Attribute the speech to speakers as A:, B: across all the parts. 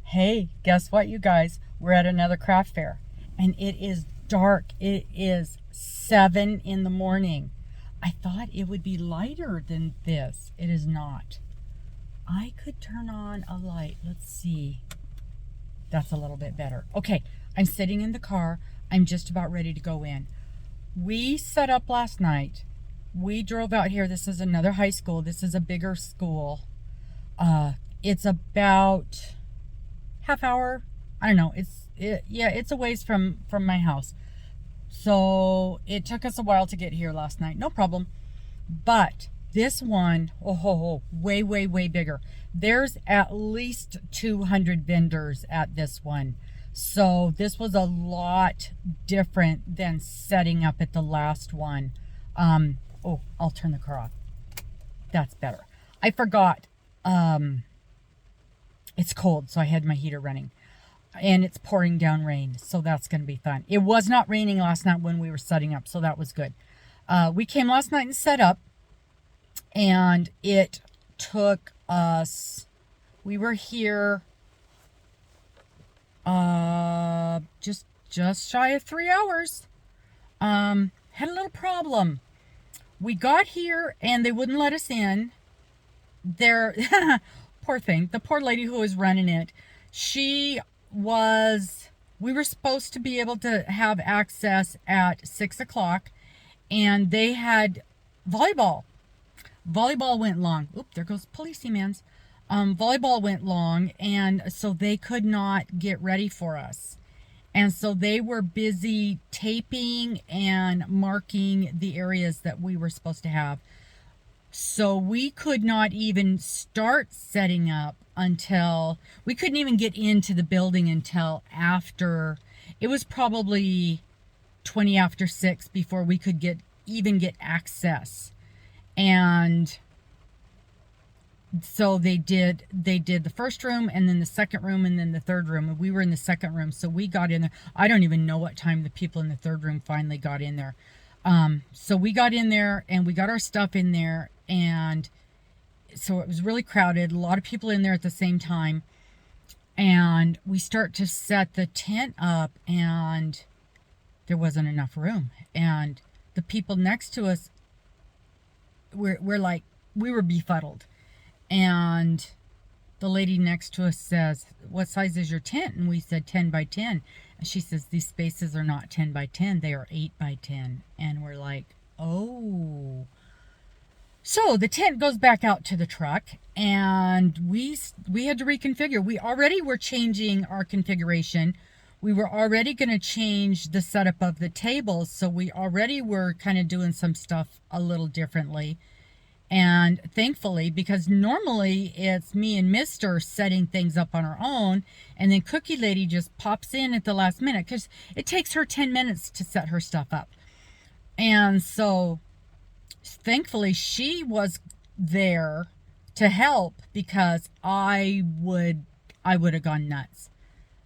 A: Hey, guess what, you guys? We're at another craft fair and it is dark. It is 7 in the morning. I thought it would be lighter than this. It is not. I could turn on a light. Let's see. That's a little bit better. Okay, I'm sitting in the car. I'm just about ready to go in. We set up last night. We drove out here. This is another high school. This is a bigger school. It's about half hour. I don't know. It's a ways from my house. So it took us a while to get here last night. No problem. But this one, way bigger. There's at least 200 vendors at this one. So this was a lot different than setting up at the last one. I'll turn the car off. That's better. I forgot. It's cold, so I had my heater running. And it's pouring down rain, so that's going to be fun. It was not raining last night when we were setting up, so that was good. We came last night and set up, and it took us, we were here just shy of 3 hours. Had a little problem. We got here, and they wouldn't let us in. They're, poor thing, the poor lady who was running it, we were supposed to be able to have access at 6 o'clock, and they had volleyball. Volleyball went long. Oop, there goes policeman's. Volleyball went long, and so they could not get ready for us. And so they were busy taping and marking the areas that we were supposed to have. So we could not even start setting up until, we couldn't even get into the building until after, it was probably 20 after 6 before we could get access. And so they did the first room, and then the second room, and then the third room. And we were in the second room, so we got in there. I don't even know what time the people in the third room finally got in there. So we got in there, and we got our stuff in there, and so it was really crowded, a lot of people in there at the same time. And we start to set the tent up, and there wasn't enough room. And the people next to us, we were befuddled. And the lady next to us says, "What size is your tent?" And we said 10 by 10. And she says, "These spaces are not 10 by 10, they are 8 by 10. And we're like, oh. So the tent goes back out to the truck, and we had to reconfigure. We already were changing our configuration. We were already going to change the setup of the tables, so we already were kind of doing some stuff a little differently. And thankfully, because normally it's me and Mister setting things up on our own, and then Cookie Lady just pops in at the last minute, because it takes her 10 minutes to set her stuff up. And so thankfully she was there to help, because I would have gone nuts,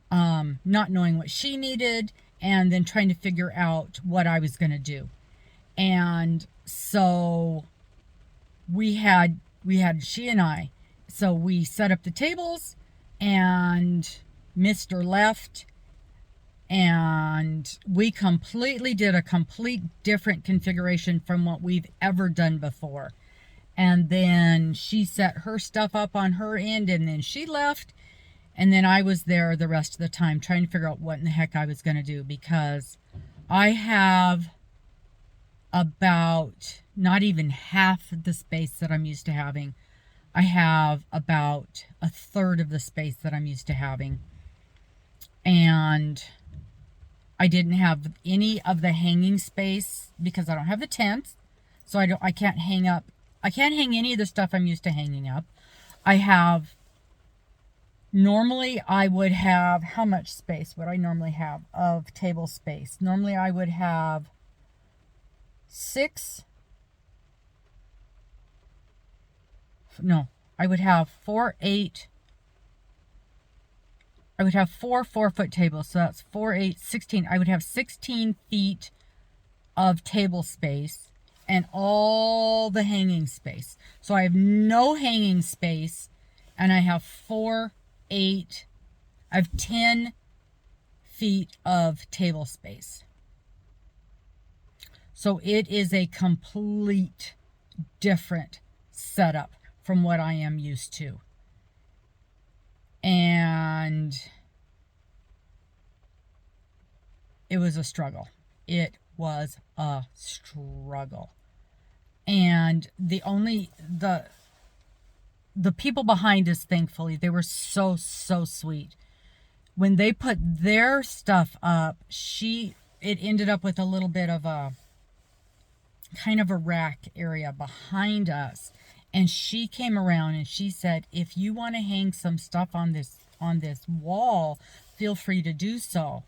A: not knowing what she needed, and then trying to figure out what I was going to do. And so we had she and I, so we set up the tables, and Mr. left, and we completely did a complete different configuration from what we've ever done before. And then she set her stuff up on her end, and then she left, and then I was there the rest of the time trying to figure out what in the heck I was going to do, because I have about not even half the space that I'm used to having. I have about a third of the space that I'm used to having. And I didn't have any of the hanging space because I don't have the tent. So I can't hang any of the stuff I'm used to hanging up. Normally I would have, how much space would I normally have of table space? Normally I would have 4 4-foot tables. So that's 4, 8, 16. I would have 16 feet of table space and all the hanging space. So I have no hanging space, and I have 4, 8, I have 10 feet of table space. So it is a complete different setup from what I am used to. And it was a struggle. It was a struggle. And the people behind us, thankfully, they were so sweet. When they put their stuff up, it ended up with a little bit of a kind of a rack area behind us, and she came around and she said, if you want to hang some stuff on this wall, feel free to do so.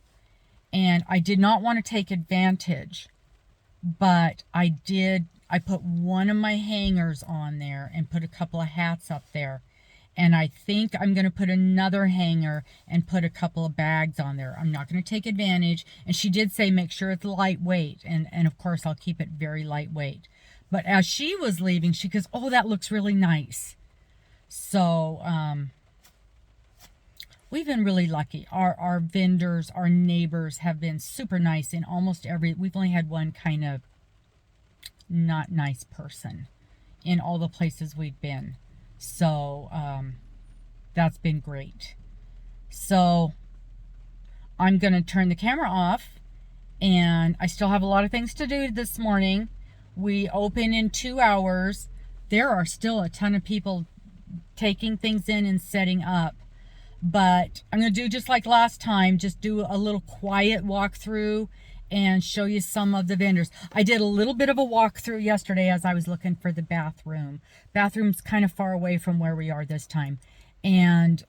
A: And I did not want to take advantage, but I put one of my hangers on there and put a couple of hats up there. And I think I'm going to put another hanger and put a couple of bags on there. I'm not going to take advantage. And she did say, make sure it's lightweight. And of course, I'll keep it very lightweight. But as she was leaving, she goes, oh, that looks really nice. So we've been really lucky. Our vendors, our neighbors have been super nice in almost we've only had one kind of not nice person in all the places we've been. So that's been great. So I'm going to turn the camera off, and I still have a lot of things to do this morning. We open in 2 hours. There are still a ton of people taking things in and setting up. But I'm going to do just like last time, just do a little quiet walkthrough and show you some of the vendors. I did a little bit of a walkthrough yesterday as I was looking for the bathroom. Bathroom's kind of far away from where we are this time. And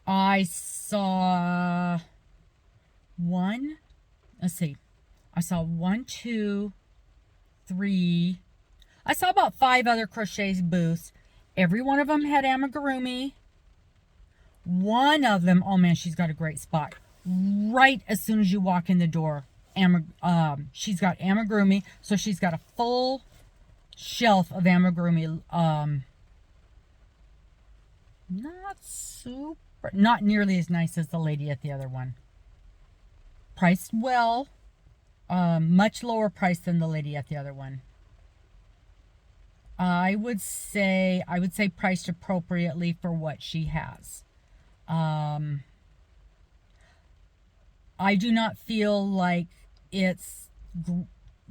A: I saw one, let's see. I saw 1, 2, 3. I saw about 5 other crochet booths. Every one of them had amigurumi. One of them, oh man, she's got a great spot. Right as soon as you walk in the door, she's got amigurumi. So she's got a full shelf of amigurumi. Not nearly as nice as the lady at the other one. Priced well. Much lower price than the lady at the other one. I would say priced appropriately for what she has. I do not feel like it's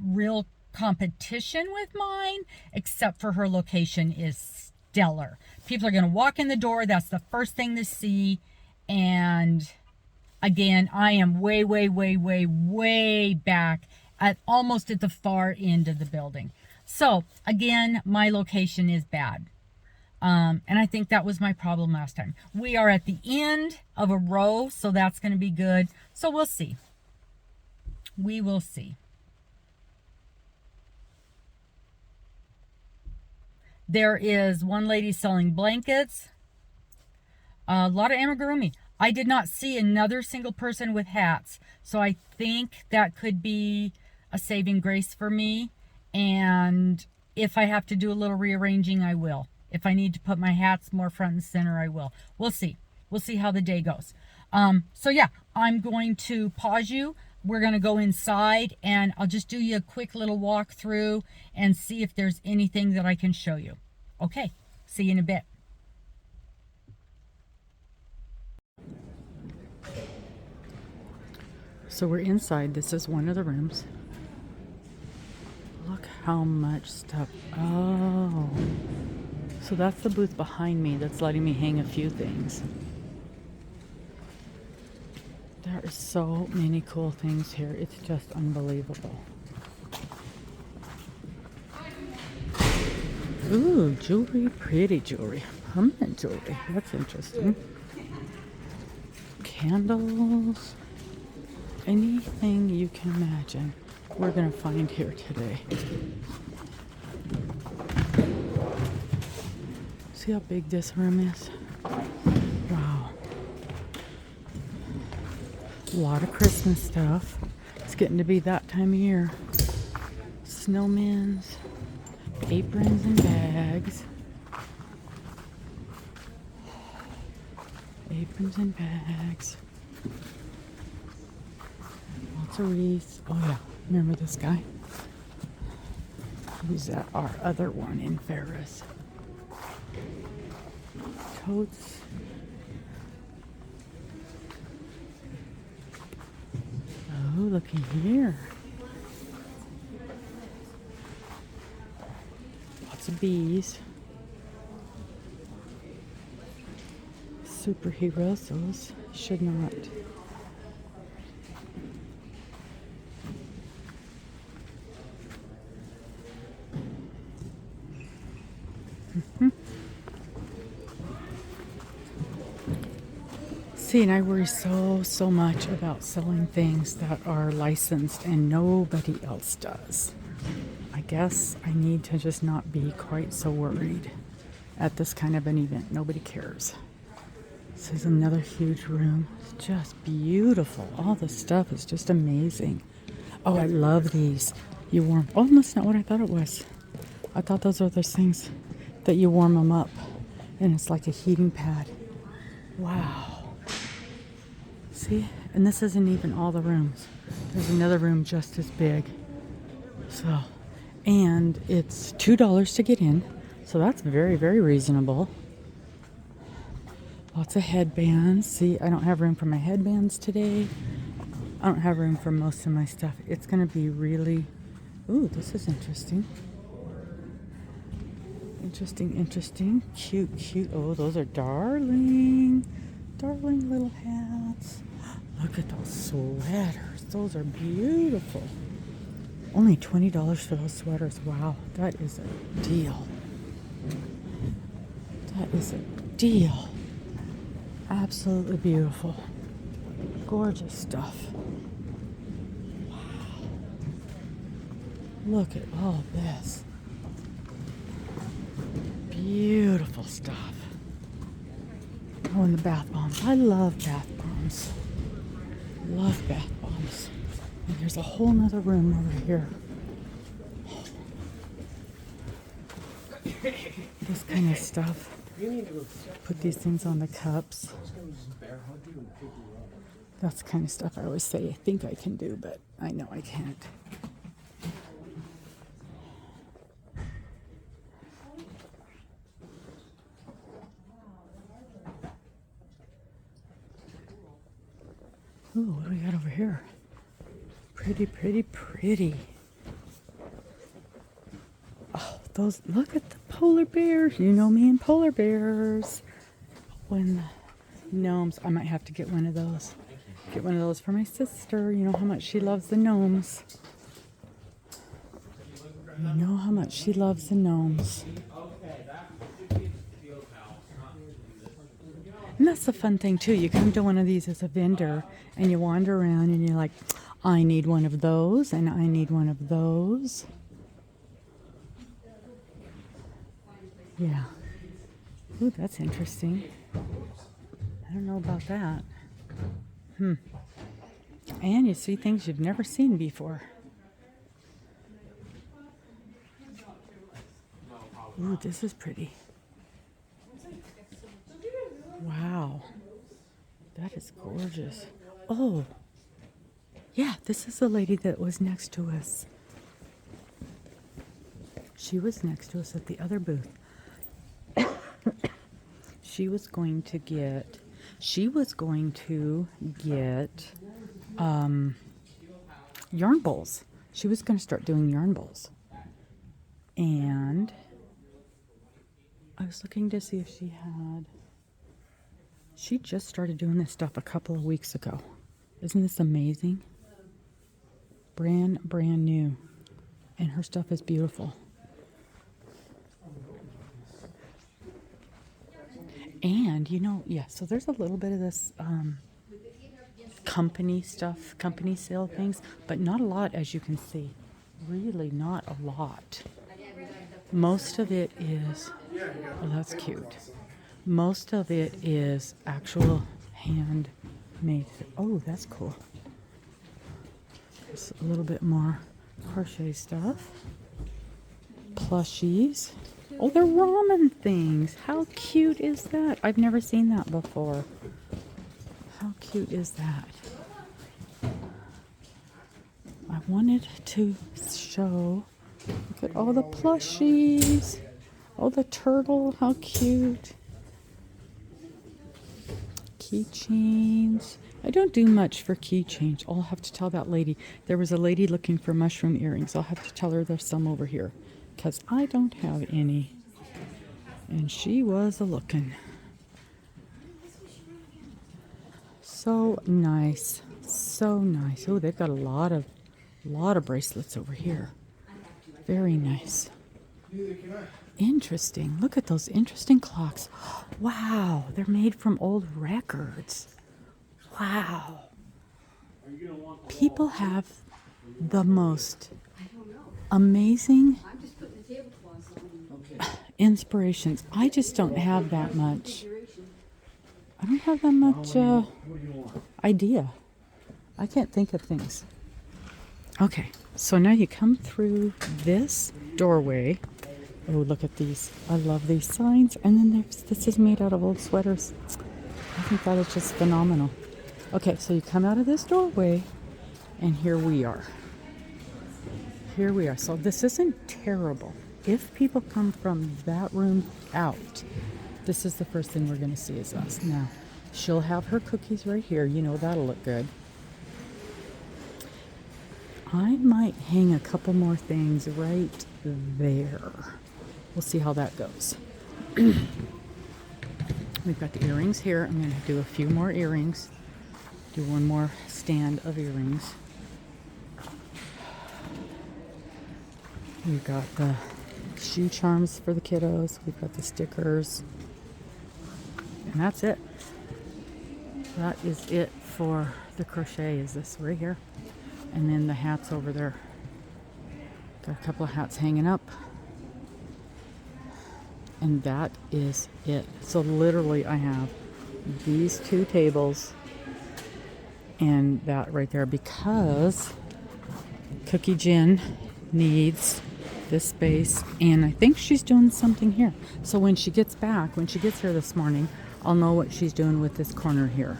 A: real competition with mine, except for her location is stellar. People are going to walk in the door. That's the first thing to see. And again, I am way back almost at the far end of the building. So again, my location is bad. And I think that was my problem last time. We are at the end of a row, so that's going to be good. So we'll see. We will see. There is one lady selling blankets. A lot of amigurumi. I did not see another single person with hats. So I think that could be a saving grace for me. And if I have to do a little rearranging, I will. If I need to put my hats more front and center, I will. We'll see. We'll see how the day goes. So yeah, I'm going to pause you. We're going to go inside, and I'll just do you a quick little walkthrough and see if there's anything that I can show you. Okay, see you in a bit. So we're inside. This is one of the rooms. Look how much stuff. Oh. So that's the booth behind me that's letting me hang a few things. There are so many cool things here. It's just unbelievable. Ooh, jewelry, pretty jewelry. Permanent jewelry. That's interesting. Candles. Anything you can imagine, we're going to find here today. See how big this room is? Wow. A lot of Christmas stuff. It's getting to be that time of year. Snowmen's, aprons and bags. Aprons and bags. Lots of wreaths. Oh yeah, remember this guy? Who's at our other one in Ferris? Totes. Oh, looky here. Lots of bees. Superheroes, those should not. See, and I worry so much about selling things that are licensed and nobody else does. I guess I need to just not be quite so worried at this kind of an event. Nobody cares. This is another huge room. It's just beautiful. All the stuff is just amazing. Oh, I love these. You warm. Oh, that's not what I thought it was. I thought those are those things that you warm them up. And it's like a heating pad. Wow. See? And this isn't even all the rooms. There's another room just as big. So, and it's $2 to get in. So that's very, very reasonable. Lots of headbands. See, I don't have room for my headbands today. I don't have room for most of my stuff. It's going to be really... Ooh, this is interesting. Interesting. Cute. Oh, those are darling little hats. Look at those sweaters. Those are beautiful. Only $20 for those sweaters. Wow, that is a deal. That is a deal. Absolutely beautiful. Gorgeous stuff. Wow. Look at all this. Beautiful stuff. Oh, and the bath bombs. I love bath bombs. Love bath bombs. And there's a whole nother room over here. This kind of stuff. Put these things on the cups. That's the kind of stuff I always say I think I can do, but I know I can't. Ooh, what do we got over here? Pretty. Oh, those, look at the polar bears. You know me and polar bears. When the gnomes, I might have to get one of those. Get one of those for my sister. You know how much she loves the gnomes. You know how much she loves the gnomes. And that's the fun thing too. You come to one of these as a vendor and you wander around and you're like, I need one of those and I need one of those. Yeah. Ooh, that's interesting. I don't know about that. And you see things you've never seen before. Ooh, this is pretty. Wow. That is gorgeous. Oh. Yeah, this is the lady that was next to us. She was next to us at the other booth. She was going to get yarn bowls. She was going to start doing yarn bowls. And I was looking to see if she just started doing this stuff a couple of weeks ago. Isn't this amazing? Brand new. And her stuff is beautiful. And, so there's a little bit of this company stuff, company sale things, but not a lot, as you can see. Really not a lot. Most of it is, oh, that's cute. Most of it is actual handmade. Oh, that's cool. There's a little bit more crochet stuff. Plushies. Oh, they're ramen things. How cute is that? I've never seen that before. cute is that? I wanted to show, look at all the plushies. Oh, the turtle, how cute. Keychains. I don't do much for keychains. I'll have to tell that lady. There was a lady looking for mushroom earrings. I'll have to tell her there's some over here because I don't have any. And she was a-looking. So nice. So nice. Oh, they've got a lot of bracelets over here. Very nice. Interesting. Look at those interesting clocks. Wow, they're made from old records. Wow. People have the most amazing inspirations. I just don't have that much. I don't have that much idea. I can't think of things. Okay, so now you come through this doorway. Oh, look at these. I love these signs. And then this is made out of old sweaters. I think that is just phenomenal. Okay, so you come out of this doorway, and here we are. Here we are. So this isn't terrible. If people come from that room out, this is the first thing we're going to see is us. Now, she'll have her cookies right here. You know that'll look good. I might hang a couple more things right there. We'll see how that goes. We've got the earrings here. I'm going to do a few more earrings. Do one more stand of earrings. We've got the shoe charms for the kiddos. We've got the stickers. And that's it. That is it for the crochet, is this right here. And then the hats over there. Got a couple of hats hanging up. And that is it. So literally I have these two tables and that right there because Cookie Jen needs this space, and I think she's doing something here. So when she gets here this morning, I'll know what she's doing with this corner here.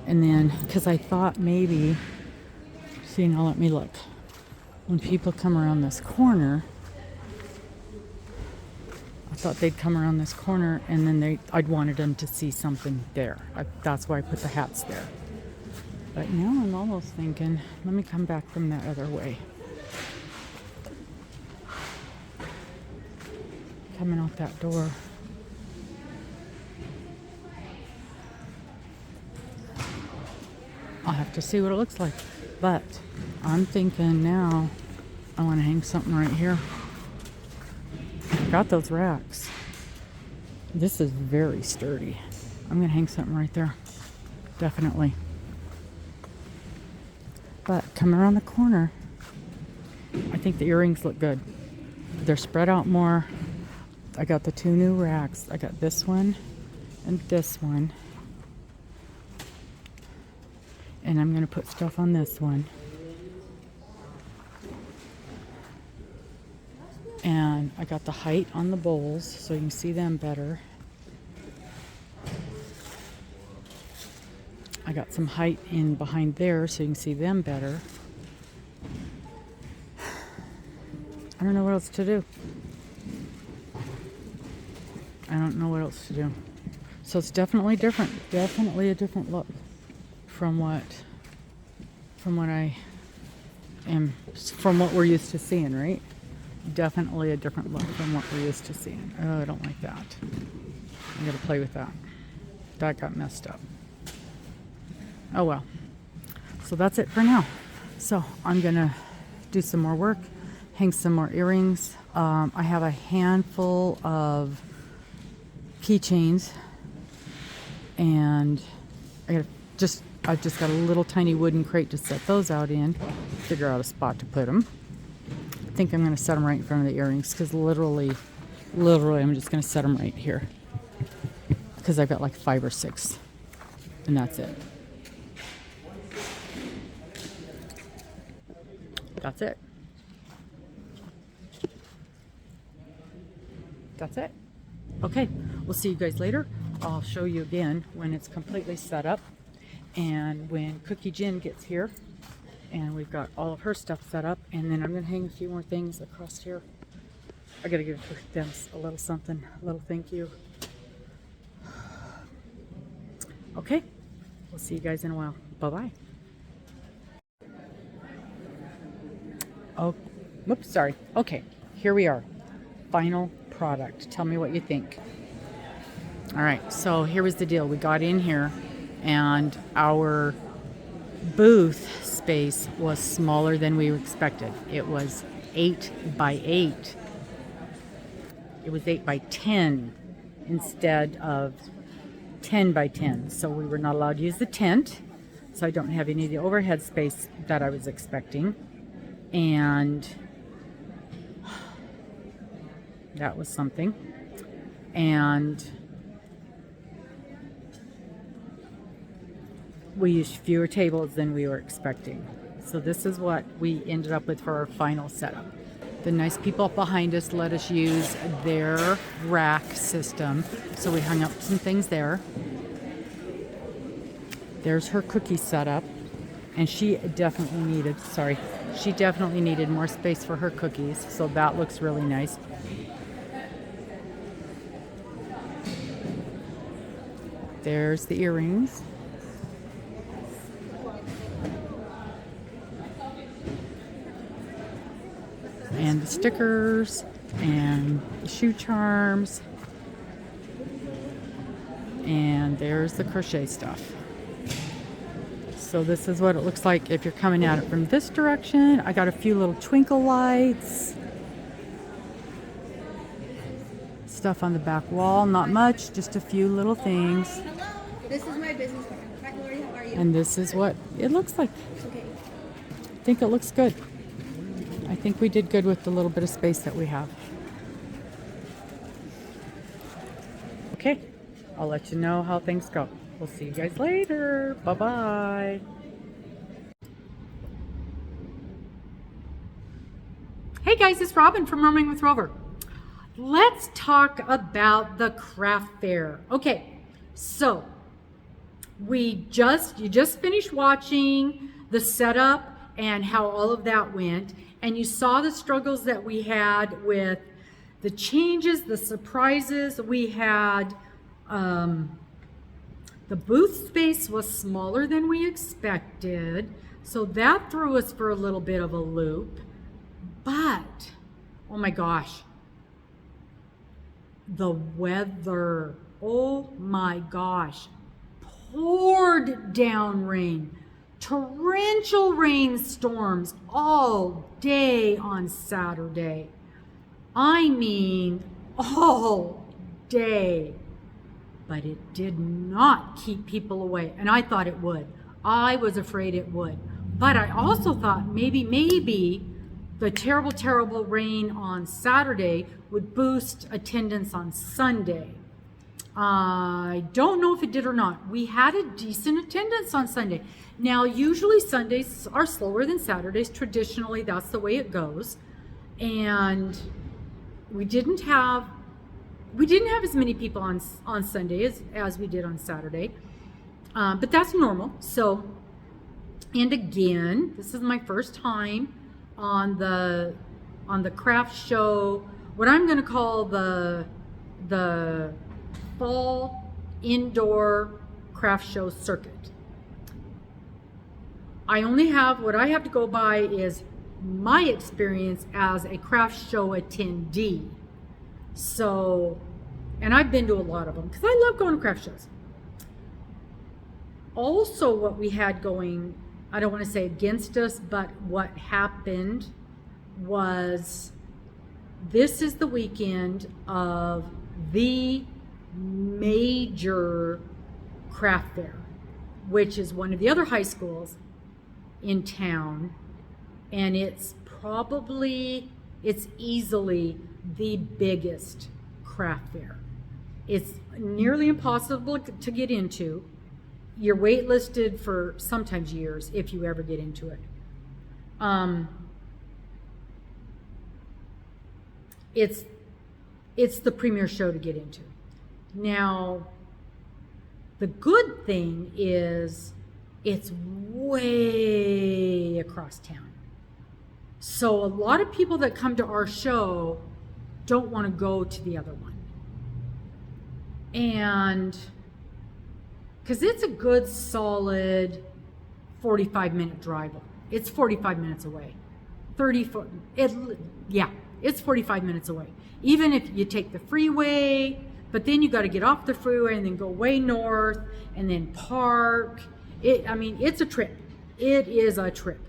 A: And then, because I thought maybe, see, now let me look. When people come around this corner, I thought they'd come around this corner and then I'd wanted them to see something there. That's why I put the hats there. But now I'm almost thinking, let me come back from that other way. Coming out that door. I'll have to see what it looks like. But I'm thinking now I want to hang something right here. I've got those racks. This is very sturdy. I'm going to hang something right there. Definitely. But coming around the corner, I think the earrings look good. They're spread out more. I got the two new racks. I got this one and this one. And I'm going to put stuff on this one. And I got the height on the bowls so you can see them better. I got some height in behind there so you can see them better. I don't know what else to do. I don't know what else to do. So it's definitely different. Definitely a different look from what we're used to seeing, right? Definitely a different look from what we're used to seeing. Oh, I don't like that. I gotta play with that. That got messed up. Oh well. So that's it for now. So I'm gonna do some more work, hang some more earrings. I have a handful of keychains, and I've just got a little tiny wooden crate to set those out in. Figure out a spot to put them. I think I'm going to set them right in front of the earrings because literally I'm just going to set them right here because I've got like 5 or 6 and that's it. That's it. That's it. Okay, we'll see you guys later. I'll show you again when it's completely set up. And when Cookie Jen gets here, and we've got all of her stuff set up, and then I'm going to hang a few more things across here. I got to give them a little something, a little thank you. Okay, we'll see you guys in a while. Bye-bye. Oh, whoops, sorry. Okay, here we are. Final product. Tell me what you think. All right, so here was the deal. We got in here, and our booth space was smaller than we expected. It was 8 by 8. It was 8 by 10 instead of 10 by 10. So we were not allowed to use the tent. So I don't have any of the overhead space that I was expecting. And that was something. And we used fewer tables than we were expecting. So this is what we ended up with for our final setup. The nice people up behind us let us use their rack system. So we hung up some things there. There's her cookie setup. And she definitely needed more space for her cookies. So that looks really nice. There's the earrings. And the stickers and the shoe charms. And there's the crochet stuff. So this is what it looks like if you're coming at it from this direction. I got a few little twinkle lights. Stuff on the back wall, not much, just a few little things.
B: Hello, this is my business card. Hi, Glory, how are you?
A: And this is what it looks like.
B: Okay.
A: I think it looks good. I think we did good with the little bit of space that we have. Okay, I'll let you know how things go. We'll see you guys later. Bye-bye. Hey guys, it's Robin from Roaming with Rover. Let's talk about the craft fair. Okay, so you just finished watching the setup and how all of that went, and you saw the struggles that we had with the changes, the surprises. We had the booth space was smaller than we expected, so that threw us for a little bit of a loop. But oh my gosh, the weather, oh my gosh, poured down rain, torrential rainstorms all day on Saturday. I mean, all day. But it did not keep people away, and I thought it would. I was afraid it would. But I also thought maybe the terrible rain on Saturday would boost attendance on Sunday. I don't know if it did or not. We had a decent attendance on Sunday. Now, usually Sundays are slower than Saturdays. Traditionally, that's the way it goes. And we didn't have as many people on Sunday as we did on Saturday. But that's normal. So, and again, this is my first time on the craft show, what I'm going to call the fall indoor craft show circuit. What I have to go by is my experience as a craft show attendee. So, and I've been to a lot of them because I love going to craft shows. Also, what we had going, I don't want to say against us, but what happened was this is the weekend of the major craft fair, which is one of the other high schools in town, and it's easily the biggest craft fair. It's nearly impossible to get into. You're waitlisted for sometimes years if you ever get into it. It's the premier show to get into. Now, the good thing is It's way across town. So a lot of people that come to our show don't want to go to the other one. And because it's a good solid 45-minute drive. It's 45 minutes away. 34, it's 45 minutes away. Even if you take the freeway, but then you got to get off the freeway and then go way north and then park. It's a trip. It is a trip.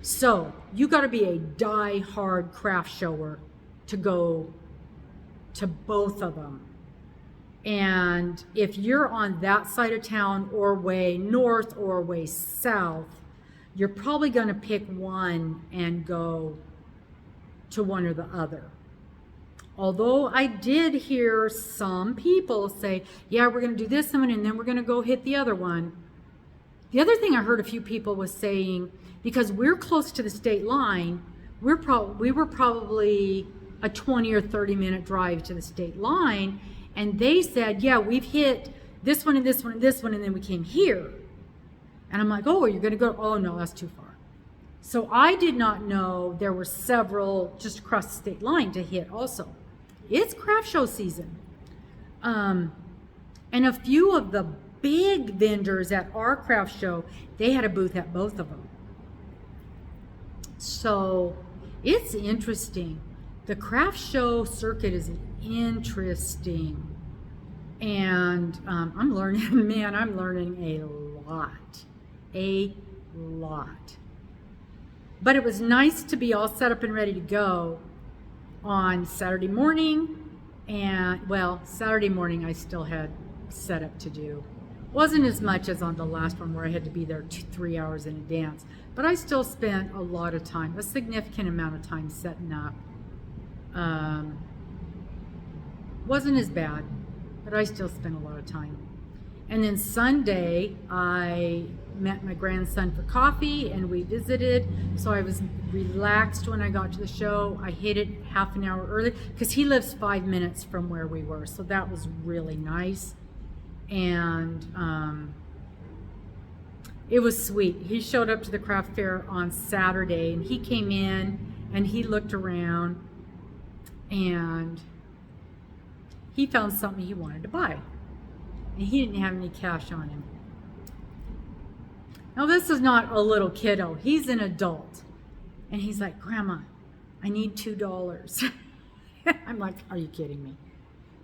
A: So you got to be a die-hard craft shower to go to both of them. And if you're on that side of town or way north or way south, you're probably going to pick one and go to one or the other. Although I did hear some people say, yeah, we're going to do this one and then we're going to go hit the other one. The other thing I heard a few people was saying, because we're close to the state line, we were probably a 20 or 30 minute drive to the state line. And they said, yeah, we've hit this one and this one and this one, and then we came here. And I'm like, oh, you're going to go? Oh, no, that's too far. So I did not know there were several just across the state line to hit also. It's craft show season. And a few of the big vendors at our craft show, they had a booth at both of them. So it's interesting. The craft show circuit is interesting. And I'm learning a lot. But it was nice to be all set up and ready to go on Saturday morning. And well, Saturday morning I still had setup to do. Wasn't as much as on the last one where I had to be there 3 hours in advance, but I still spent a lot of time, a significant amount of time setting up. Wasn't as bad, but I still spent a lot of time. And then Sunday, I met my grandson for coffee and we visited. So I was relaxed when I got to the show. I hit it half an hour early because he lives 5 minutes from where we were. So that was really nice. And it was sweet. He showed up to the craft fair on Saturday and he came in and he looked around and he found something he wanted to buy. And he didn't have any cash on him. Now this is not a little kiddo. He's an adult. And he's like, Grandma, I need $2. I'm like, are you kidding me?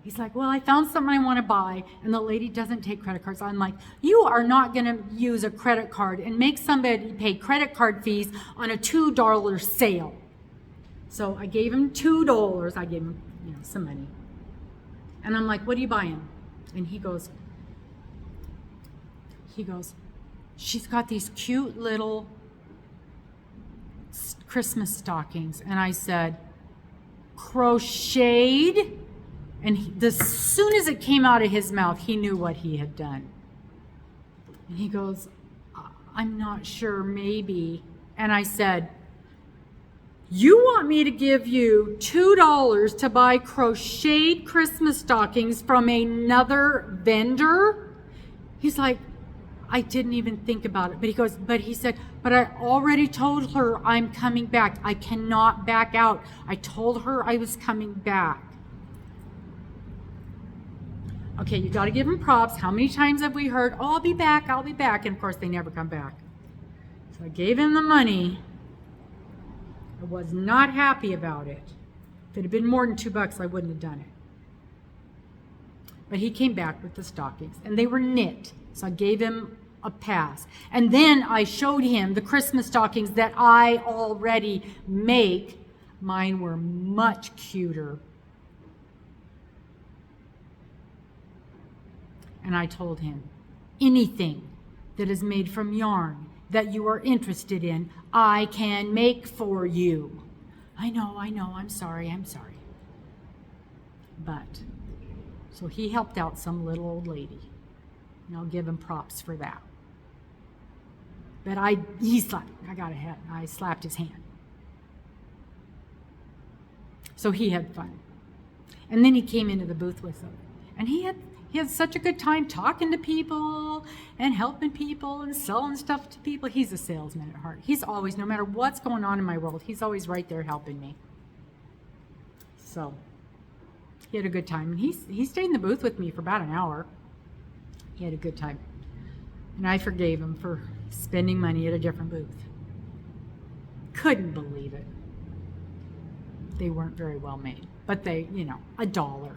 A: He's like, well, I found something I want to buy, and the lady doesn't take credit cards. I'm like, you are not going to use a credit card and make somebody pay credit card fees on a $2 sale. So I gave him $2. I gave him, some money. And I'm like, what are you buying? And he goes, she's got these cute little Christmas stockings. And I said, crocheted? And as soon as it came out of his mouth, he knew what he had done. And he goes, I'm not sure, maybe. And I said, you want me to give you $2 to buy crocheted Christmas stockings from another vendor? He's like, I didn't even think about it. But he said, but I already told her I'm coming back. I cannot back out. I told her I was coming back. Okay, you got to give them props. How many times have we heard, oh, I'll be back. And of course, they never come back. So I gave him the money. I was not happy about it. If it had been more than $2, I wouldn't have done it. But he came back with the stockings, and they were knit. So I gave him a pass. And then I showed him the Christmas stockings that I already make. Mine were much cuter. And I told him, anything that is made from yarn that you are interested in, I can make for you. I know, I'm sorry. But, so he helped out some little old lady. And I'll give him props for that. But I slapped his hand. So he had fun. And then he came into the booth with them. And he He had such a good time talking to people and helping people and selling stuff to people. He's a salesman at heart. He's always, no matter what's going on in my world, he's always right there helping me. So he had a good time. And he stayed in the booth with me for about an hour. He had a good time. And I forgave him for spending money at a different booth. Couldn't believe it. They weren't very well made, but they, $1.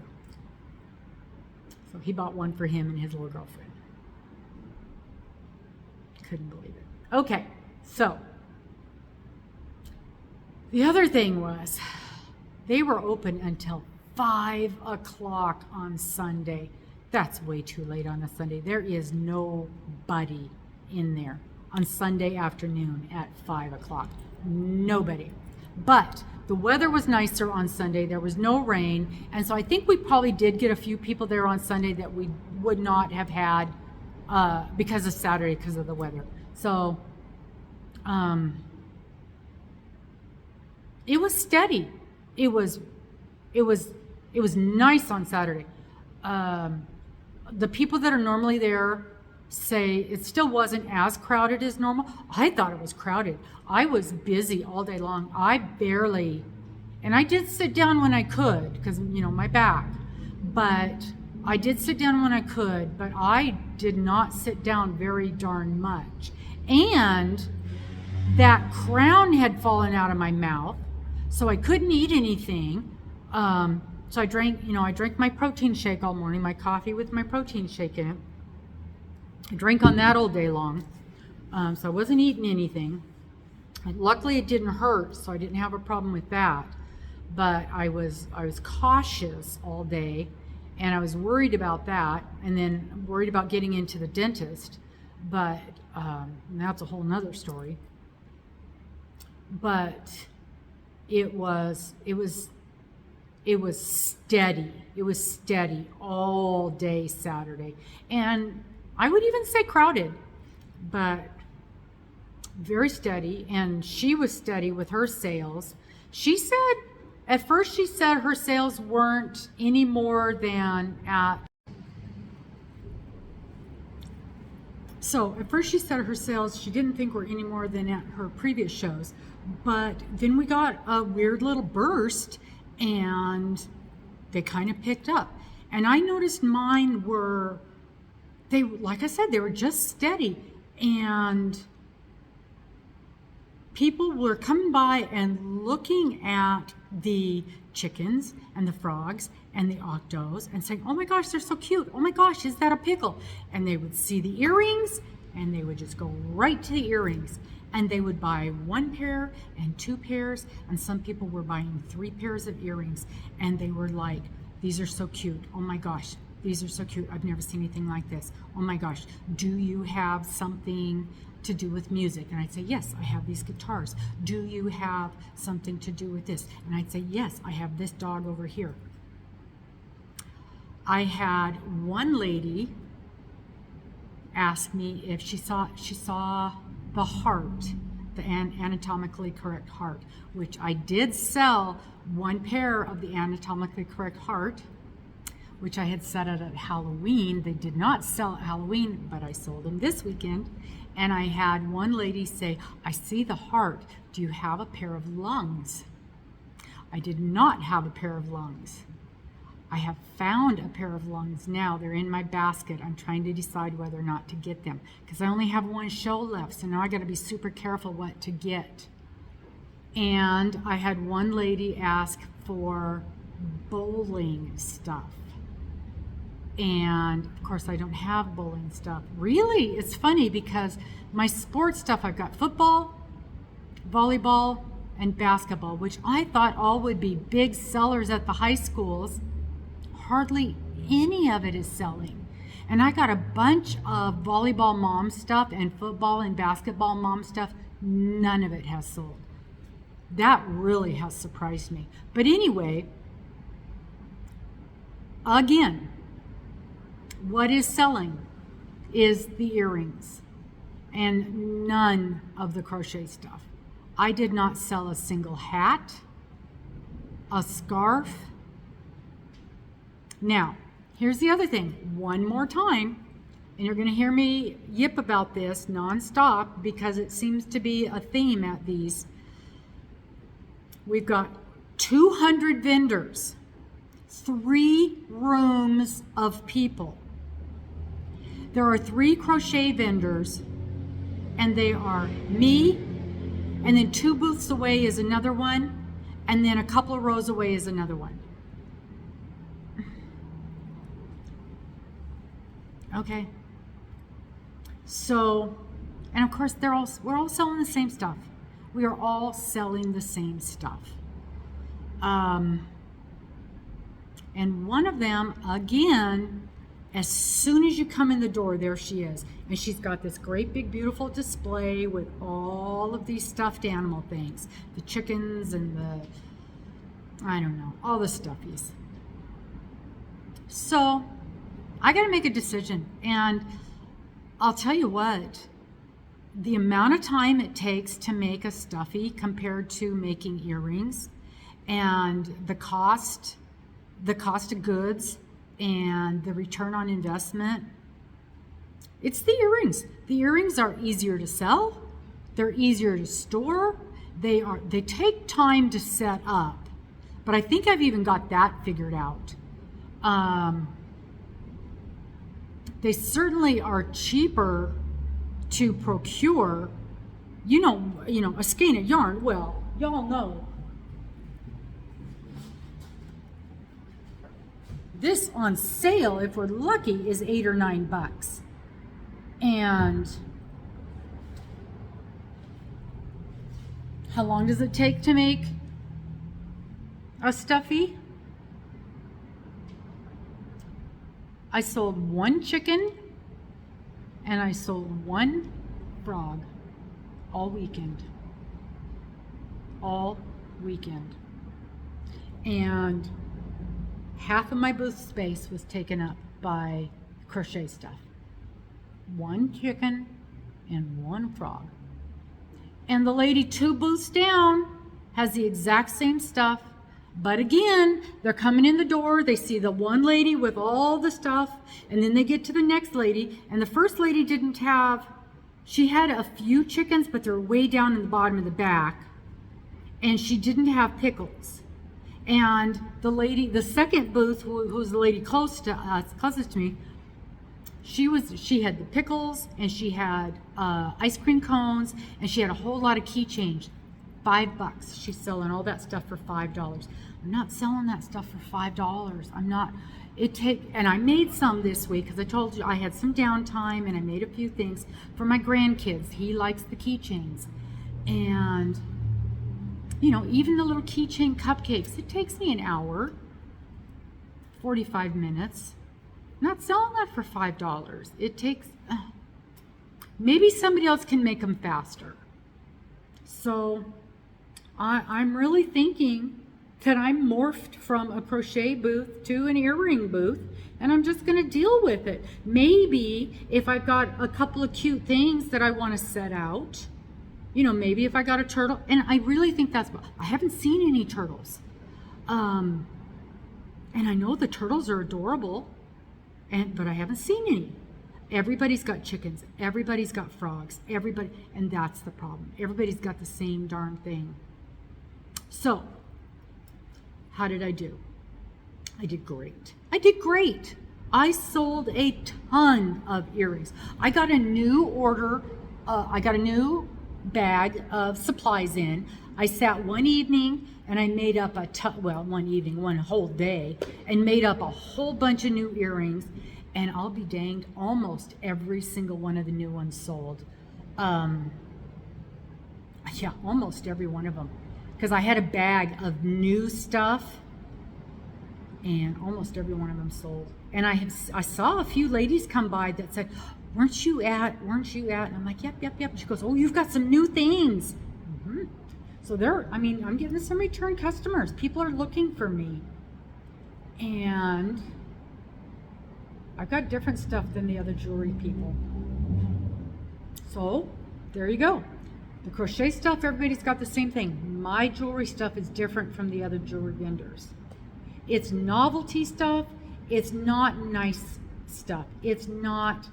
A: So he bought one for him and his little girlfriend. Couldn't believe it. Okay, so the other thing was they were open until 5 o'clock on Sunday. That's way too late on a Sunday. There is nobody in there on Sunday afternoon at 5 o'clock. Nobody. But the weather was nicer on Sunday. There was no rain. And so I think we probably did get a few people there on Sunday that we would not have had because of Saturday, because of the weather. So it was steady. It was nice on Saturday. The people that are normally there say it still wasn't as crowded as normal. I thought it was crowded. I was busy all day long. And I did sit down when I could because, my back. But I did sit down when I could, but I did not sit down very darn much. And that crown had fallen out of my mouth, so I couldn't eat anything. So I drank my protein shake all morning, my coffee with my protein shake in it. I drank on that all day long, so I wasn't eating anything. And luckily, it didn't hurt, so I didn't have a problem with that. But I was cautious all day, and I was worried about that, and then worried about getting into the dentist. But that's a whole nother story. But it was steady. It was steady all day Saturday. And I would even say crowded, but very steady. And she was steady with her sales. At first she said her sales weren't any more than at first she said her sales, she didn't think were any more than at her previous shows. But then we got a weird little burst and they kind of picked up. And I noticed mine like I said, they were just steady. And people were coming by and looking at the chickens and the frogs and the octos and saying, oh my gosh, they're so cute. Oh my gosh, is that a pickle? And they would see the earrings and they would just go right to the earrings. And they would buy 1 pair and 2 pairs, and some people were buying 3 pairs of earrings, and they were like, these are so cute. Oh my gosh, these are so cute. I've never seen anything like this. Oh my gosh, do you have something to do with music? And I'd say, yes, I have these guitars. Do you have something to do with this? And I'd say, yes, I have this dog over here. I had one lady ask me if she saw the heart, the anatomically correct heart, which I did sell 1 pair of the anatomically correct heart, which I had set out at Halloween. They did not sell at Halloween, but I sold them this weekend. And I had one lady say, I see the heart. Do you have a pair of lungs? I did not have a pair of lungs. I have found a pair of lungs now. They're in my basket. I'm trying to decide whether or not to get them because I only have 1 show left. So now I got to be super careful what to get. And I had one lady ask for bowling stuff. And of course I don't have bowling stuff. Really, it's funny because my sports stuff, I've got football, volleyball, and basketball, which I thought all would be big sellers at the high schools. Hardly any of it is selling. And I got a bunch of volleyball mom stuff and football and basketball mom stuff. None of it has sold. That really has surprised me. But anyway, again, what is selling is the earrings and none of the crochet stuff. I did not sell a single hat, a scarf. Now, here's the other thing. One more time, and you're going to hear me yip about this nonstop because it seems to be a theme at these. We've got 200 vendors, 3 rooms of people. There are 3 crochet vendors, and they are me, and then 2 booths away is another one, and then a couple of rows away is another one. Okay. So, and of course we're all selling the same stuff. We are all selling the same stuff. And one of them, again, as soon as you come in the door, there she is. And she's got this great big beautiful display with all of these stuffed animal things. The chickens and I don't know, all the stuffies. So I got to make a decision. And I'll tell you what, the amount of time it takes to make a stuffy compared to making earrings, and the cost of goods and the return on investment, it's the earrings. The earrings are easier to sell. They're easier to store. They take time to set up, but I think I've even got that figured out. They certainly are cheaper to procure. You know, a skein of yarn, well, y'all know. This on sale, if we're lucky, is $8 or $9. And how long does it take to make a stuffy? I sold 1 chicken and I sold 1 frog all weekend. All weekend. And half of my booth space was taken up by crochet stuff. 1 chicken and 1 frog. And the lady 2 booths down has the exact same stuff. But again, they're coming in the door, they see the one lady with all the stuff, and then they get to the next lady, and the first lady she had a few chickens, but they're way down in the bottom of the back, and she didn't have pickles. And the second booth, who's the lady closest to me, she had the pickles, and she had ice cream cones, and she had a whole lot of keychains. $5. She's selling all that stuff for $5. I'm not selling that stuff for $5. I'm not. And I made some this week because I told you I had some downtime and I made a few things for my grandkids. He likes the keychains. And, even the little keychain cupcakes, it takes me an hour, 45 minutes. I'm not selling that for $5. It takes, maybe somebody else can make them faster. So I'm really thinking that I'm morphed from a crochet booth to an earring booth, and I'm just going to deal with it. Maybe if I've got a couple of cute things that I want to set out, maybe if I got a turtle, and I really think I haven't seen any turtles. And I know the turtles are adorable, but I haven't seen any. Everybody's got chickens, everybody's got frogs, and that's the problem. Everybody's got the same darn thing. So, how did I do? I did great. I sold a ton of earrings. I got a new order, I got a new bag of supplies in. I sat one evening and I made up one whole day, and made up a whole bunch of new earrings. And I'll be danged, almost every single one of the new ones sold. Yeah, almost every one of them. Because I had a bag of new stuff, and almost every one of them sold. And I saw a few ladies come by that said, weren't you at? And I'm like, yep. She goes, oh, you've got some new things. Mm-hmm. So I'm getting some return customers. People are looking for me. And I've got different stuff than the other jewelry people. So, there you go. The crochet stuff, everybody's got the same thing. My jewelry stuff is different from the other jewelry vendors. It's novelty stuff. It's not nice stuff. It's not,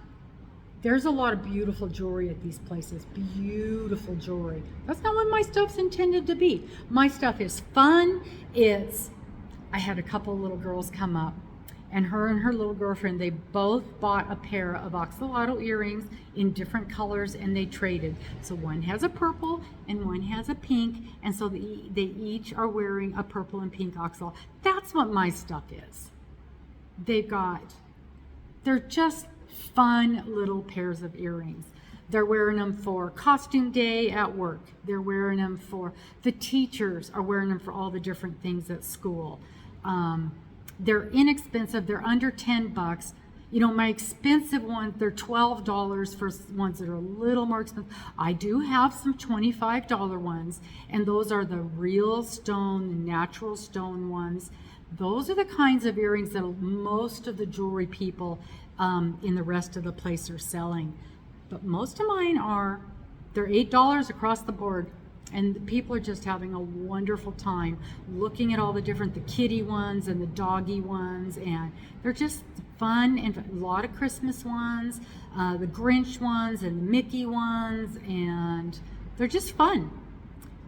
A: there's a lot of beautiful jewelry at these places. Beautiful jewelry. That's not what my stuff's intended to be. My stuff is fun. I had a couple little girls come up, and her little girlfriend, they both bought a pair of axolotl earrings in different colors, and they traded. So one has a purple and one has a pink, and so they each are wearing a purple and pink axolotl. That's what my stuff is. They're just fun little pairs of earrings. They're wearing them for costume day at work. They're wearing them for, the teachers are wearing them for all the different things at school. They're inexpensive. They're under $10. You know, my expensive ones, they're $12 for ones that are a little more expensive. I do have some $25 ones, and those are the real stone, the natural stone ones. Those are the kinds of earrings that most of the jewelry people in the rest of the place are selling. But most of mine they're $8 across the board. And people are just having a wonderful time looking at all the different, the kitty ones and the doggy ones. And they're just fun, and a lot of Christmas ones, the Grinch ones and the Mickey ones. And they're just fun.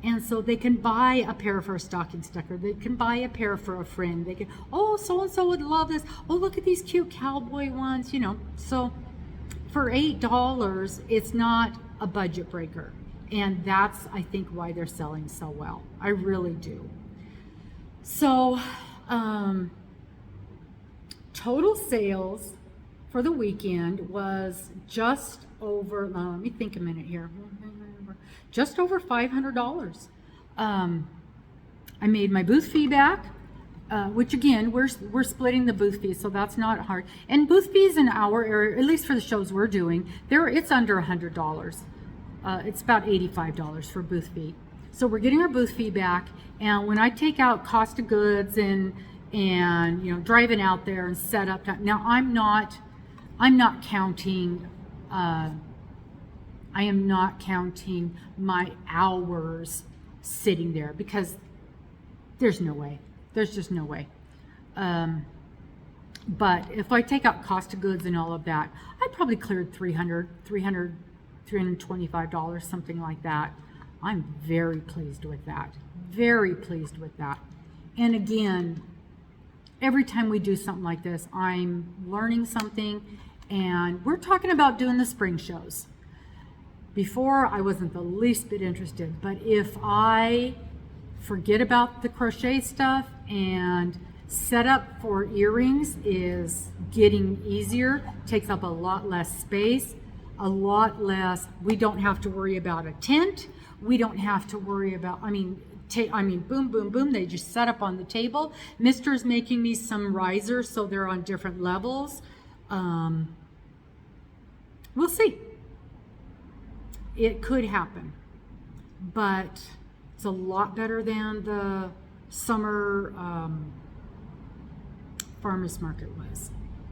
A: And so they can buy a pair for a stocking stuffer. They can buy a pair for a friend. They can, oh, so-and-so would love this. Oh, look at these cute cowboy ones, you know. So for $8, it's not a budget breaker. And that's, I think, why they're selling so well. I really do. So total sales for the weekend was just over, let me think a minute here. Just over $500. I made my booth fee back, which again, we're splitting the booth fees, so that's not hard. And booth fees in our area, at least for the shows we're doing, it's under $100. It's about $85 for booth fee. So we're getting our booth fee back, and when I take out cost of goods and you know, driving out there and set up time, now I'm not counting. I am not counting my hours sitting there, because there's no way. There's just no way. But if I take out cost of goods and all of that, I probably cleared $325, something like that. I'm very pleased with that. Very pleased with that. And again, every time we do something like this, I'm learning something, and we're talking about doing the spring shows. Before, I wasn't the least bit interested, but if I forget about the crochet stuff, and setup for earrings is getting easier, takes up a lot less space, a lot less, we don't have to worry about a tent, we don't have to worry about, boom, boom, boom, they just set up on the table. Mister's making me some risers, so they're on different levels. We'll see. It could happen, but it's a lot better than the summer farmers market was.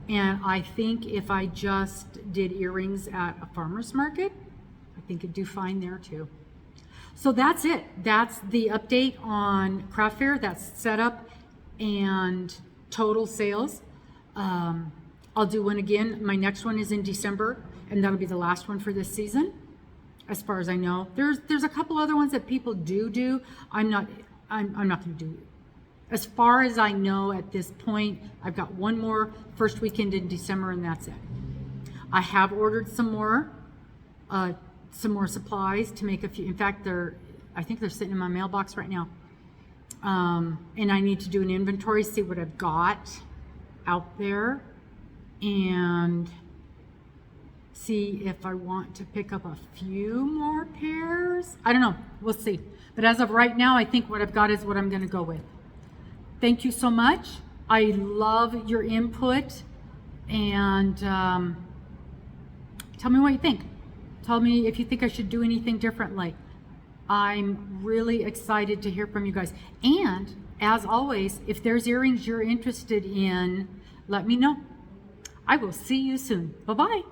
A: And I think if I just did earrings at a farmer's market, I think it'd do fine there too. So that's it. That's the update on craft fair. That's setup and total sales. I'll do one again. My next one is in December, and that'll be the last one for this season, as far as I know. There's a couple other ones that people do. I'm not going to do it. As far as I know at this point, I've got one more first weekend in December, and that's it. I have ordered some more supplies to make a few. In fact, I think they're sitting in my mailbox right now. And I need to do an inventory, see what I've got out there, and see if I want to pick up a few more pairs. I don't know. We'll see. But as of right now, I think what I've got is what I'm going to go with. Thank you so much. I love your input, and tell me what you think. Tell me if you think I should do anything differently. I'm really excited to hear from you guys. And as always, if there's earrings you're interested in, let me know. I will see you soon. Bye-bye.